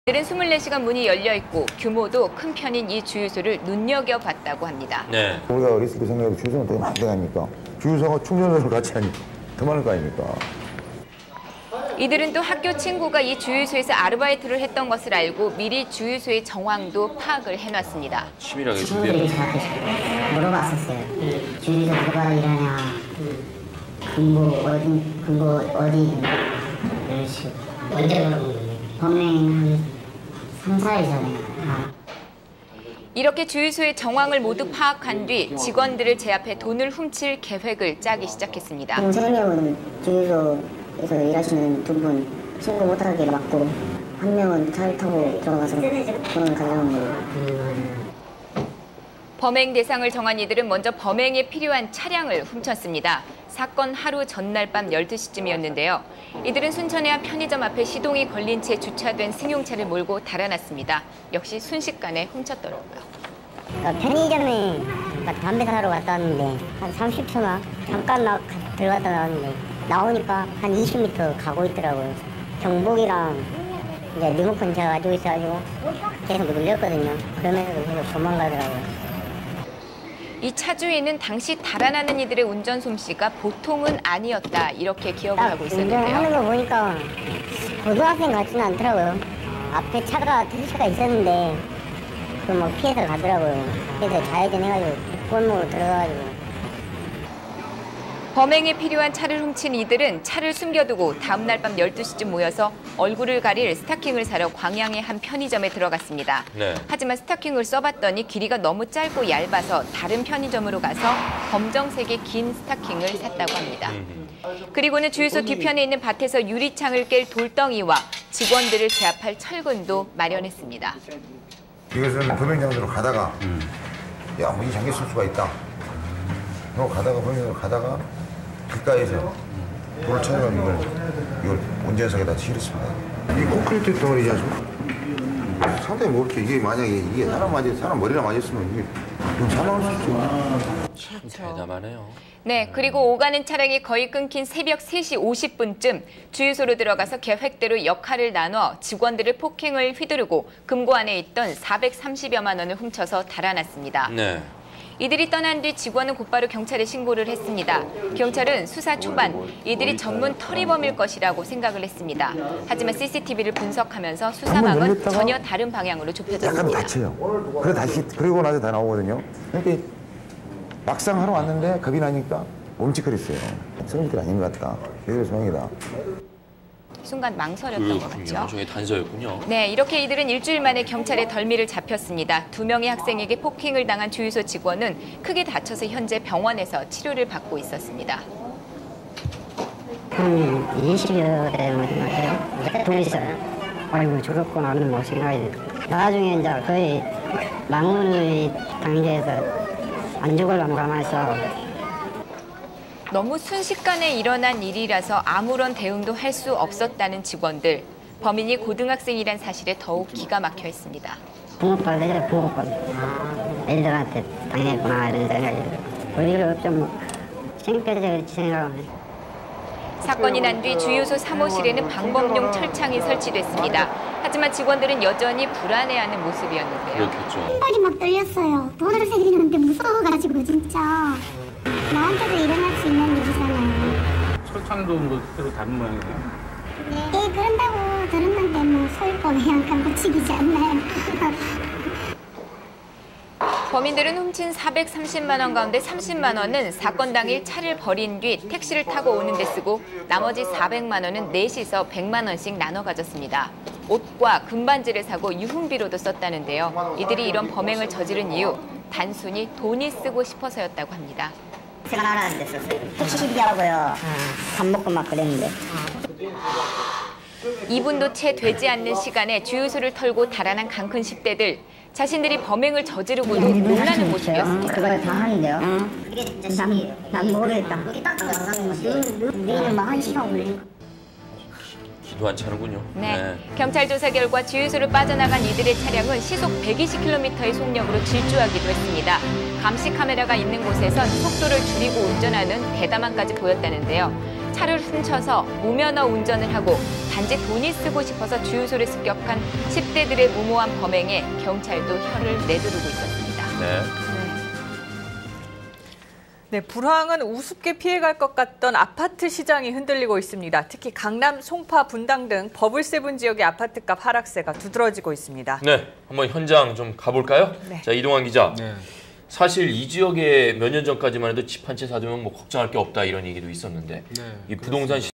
이들은 24시간 문이 열려 있고 규모도 큰 편인 이 주유소를 눈여겨봤다고 합니다. 네. 우리가 어렸을 때 생각해도 주유소는 되게 많이 되니까 주유소가 충전소를 같이 하니까 더 많을 거 아닙니까? 이들은 또 학교 친구가 이 주유소에서 아르바이트를 했던 것을 알고 미리 주유소의 정황도 파악을 해놨습니다. 치밀하게 친구들이 저한테 물어봤었어요. 주유소 누가 일하냐, 근무 어디 이런 식으로. 언제 물어본 거예요? 범행 한 3, 4일 전에. 이렇게 주유소의 정황을 모두 파악한 뒤 직원들을 제압해 돈을 훔칠 계획을 짜기 시작했습니다. 3명은 주유소에서 일하시는 2분 신고 못하게 막고, 1명은 차를 타고 들어가서 돈을 가져온 거예요. 범행 대상을 정한 이들은 먼저 범행에 필요한 차량을 훔쳤습니다. 사건 하루 전날 밤 12시쯤이었는데요. 이들은 순천의 한 편의점 앞에 시동이 걸린 채 주차된 승용차를 몰고 달아났습니다. 역시 순식간에 훔쳤더라고요. 그러니까 편의점에 담배 사러 갔다 왔는데 한 30초나 잠깐 들어갔다 나왔는데 나오니까 한 20m 가고 있더라고요. 경복이랑 이제 리모컨 제가 가지고 있어가지고 계속 눌렸거든요. 그러면서도 계속 도망가더라고요. 이 차주인은 당시 달아나는 이들의 운전 솜씨가 보통은 아니었다, 이렇게 기억을 하고 있었는데요. 운전하는 거 보니까 고등학생 같지는 않더라고요. 앞에 택시가 있었는데 뭐 피해서 가더라고요. 그래서 좌회전해가지고 골목으로 들어가가지고. 범행에 필요한 차를 훔친 이들은 차를 숨겨두고 다음 날 밤 12시쯤 모여서 얼굴을 가릴 스타킹을 사러 광양의 한 편의점에 들어갔습니다. 네. 하지만 스타킹을 써봤더니 길이가 너무 짧고 얇아서 다른 편의점으로 가서 검정색의 긴 스타킹을 샀다고 합니다. 그리고는 주유소 뒤편에 있는 밭에서 유리창을 깰 돌덩이와 직원들을 제압할 철근도 마련했습니다. 이것은 범행 장소로 가다가 야, 문이 잠겼을 수가 있다. 가다가 범행 장소로 가다가 길가에서 돌을 찾아가면 이걸 운전석에다 치렸습니다. 이 콘크리트 덩어리지 않습니까? 상당히 뭐 이렇게 이게 만약에 이게 사람 머리랑 맞았으면 이게 사망할 수 있죠. 참 대담하네요. 네, 그리고 오가는 차량이 거의 끊긴 새벽 3시 50분쯤 주유소로 들어가서 계획대로 역할을 나눠 직원들을 폭행을 휘두르고 금고 안에 있던 430여만 원을 훔쳐서 달아났습니다. 네. 이들이 떠난 뒤 직원은 곧바로 경찰에 신고를 했습니다. 경찰은 수사 초반 이들이 전문 터리범일 것이라고 생각을 했습니다. 하지만 CCTV를 분석하면서 수사망은 전혀 다른 방향으로 좁혀졌습니다. 약간 다쳐요. 그리고 나서 다 나오거든요. 그러니까 막상 하러 왔는데 겁이 나니까 멈칫거렸어요. 성인들 아닌 것 같다. 얘들 성이다. 순간 망설였던 것 같죠. 나중에 단서였군요. 네, 이렇게 이들은 일주일 만에 경찰에 덜미를 잡혔습니다. 2명의 학생에게 폭행을 당한 주유소 직원은 크게 다쳐서 현재 병원에서 치료를 받고 있었습니다. 한 20여 대 둘이서 아이고 죽었구나 하는 뭐 생각이 나중에 이제 거의 망문의 단계에서 안 죽으려면 가만히 있어. 너무 순식간에 일어난 일이라서 아무런 대응도 할 수 없었다는 직원들. 범인이 고등학생이란 사실에 더욱 기가 막혀 있습니다. 붕어빵 내려 붕어빵. 애들한테 당했구나 이런 생각이 우리를 좀 창피해서 생각하네. 사건이 난 뒤 주유소 사무실에는 방범용 철창이 설치됐습니다. 하지만 직원들은 여전히 불안해하는 모습이었는데요. 그렇겠죠. 신발이 막 떨렸어요. 돈을 새기는데 무서워가지고 진짜. 나한테도 일어날 수 있는 일이잖아요. 철창도 뭐 새로 다른 모양이네요. 네, 그런다고 들었는데 뭐 소유법에 약간 붙이기지 않나요? 범인들은 훔친 430만 원 가운데 30만 원은 사건 당일 차를 버린 뒤 택시를 타고 오는 데 쓰고 나머지 400만 원은 넷이서 100만 원씩 나눠 가졌습니다. 옷과 금반지를 사고 유흥비로도 썼다는데요. 이들이 이런 범행을 저지른 이유, 단순히 돈이 쓰고 싶어서였다고 합니다. 제가 나가는 데 썼어요. 택시비하고요. 밥 먹고 막 그랬는데. 2분도 채 되지 않는 시간에 주유소를 털고 달아난 강큰 10대들. 자신들이 범행을 저지르고도 놀라는 모습이었습니다. 그걸 다 하는데요. 난 모르겠다. 우리는 막 1시간 걸린 기도 안 차는군요. 네. 경찰 조사 결과 주유소를 빠져나간 이들의 차량은 시속 120km의 속력으로 질주하기도 했습니다. 감시 카메라가 있는 곳에선 속도를 줄이고 운전하는 대담함까지 보였다는데요. 차를 훔쳐서 무면허 운전을 하고 단지 돈이 쓰고 싶어서 주유소를 습격한 10대들의 무모한 범행에 경찰도 혀를 내두르고 있었습니다. 네. 네, 불황은 우습게 피해갈 것 같던 아파트 시장이 흔들리고 있습니다. 특히 강남, 송파, 분당 등 버블세븐 지역의 아파트값 하락세가 두드러지고 있습니다. 네, 한번 현장 좀 가볼까요? 네. 자, 이동환 기자. 네. 사실 이 지역에 몇 년 전까지만 해도 집 한 채 사두면 뭐 걱정할 게 없다 이런 얘기도 있었는데 네, 이 부동산